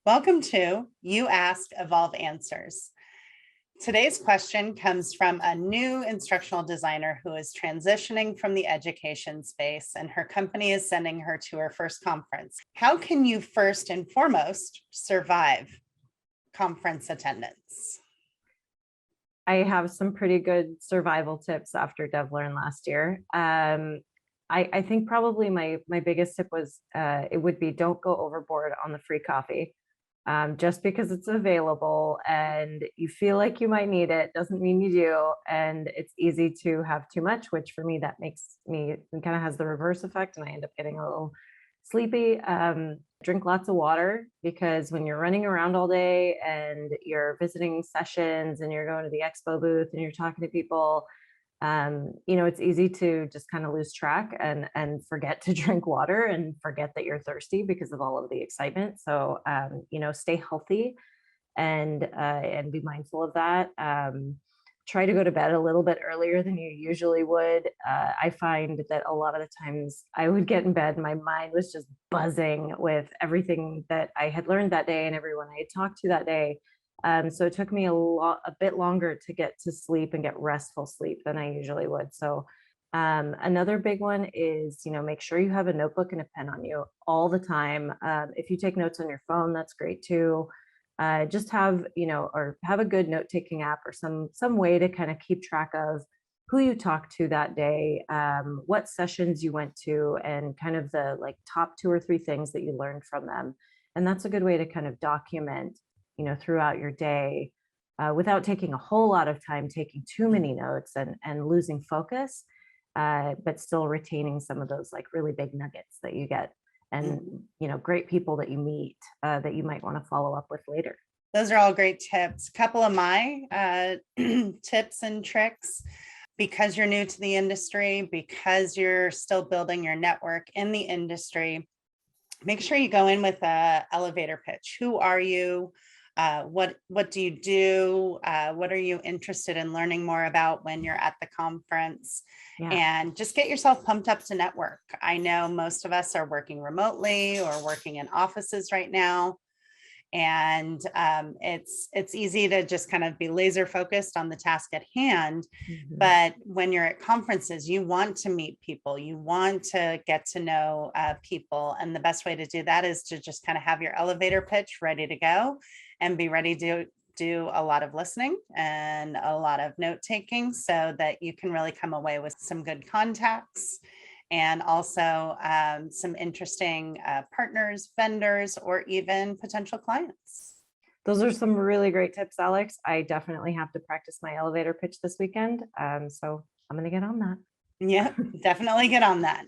Welcome to You Ask, Evolve Answers. Today's question comes from a new instructional designer who is transitioning from the education space, and her company is sending her to her first conference. How can you first and foremost survive conference attendance? I have some pretty good survival tips after DevLearn last year. I think probably my biggest tip was it would be don't go overboard on the free coffee. Just because it's available and you feel like you might need it doesn't mean you do. And it's easy to have too much, which for me, that makes me kind of has the reverse effect and I end up getting a little sleepy. Drink lots of water, because when you're running around all day and you're visiting sessions and you're going to the expo booth and you're talking to people, it's easy to just kind of lose track and forget to drink water and forget that you're thirsty because of all of the excitement. So, stay healthy and be mindful of that. Try to go to bed a little bit earlier than you usually would. I find that a lot of the times I would get in bed, my mind was just buzzing with everything that I had learned that day and everyone I had talked to that day. So it took me a bit longer to get to sleep and get restful sleep than I usually would. So another big one is, make sure you have a notebook and a pen on you all the time. If you take notes on your phone, that's great too. Just have, or have a good note-taking app or some way to kind of keep track of who you talked to that day, what sessions you went to, and kind of the top 2 or 3 things that you learned from them. And that's a good way to kind of document throughout your day, without taking a whole lot of time taking too many notes and losing focus, but still retaining some of those really big nuggets that you get and, great people that you meet that you might want to follow up with later. Those are all great tips. A couple of my tips and tricks. Because you're new to the industry, because you're still building your network in the industry, make sure you go in with an elevator pitch. Who are you? What do you do? What are you interested in learning more about when you're at the conference? Yeah. And just get yourself pumped up to network. I know most of us are working remotely or working in offices right now. And it's easy to just kind of be laser focused on the task at hand. Mm-hmm. But when you're at conferences, you want to meet people, you want to get to know people. And the best way to do that is to just kind of have your elevator pitch ready to go and be ready to do a lot of listening and a lot of note taking so that you can really come away with some good contacts and also some interesting partners, vendors, or even potential clients. Those are some really great tips, Alex. I definitely have to practice my elevator pitch this weekend. So I'm going to get on that. Yeah, definitely get on that.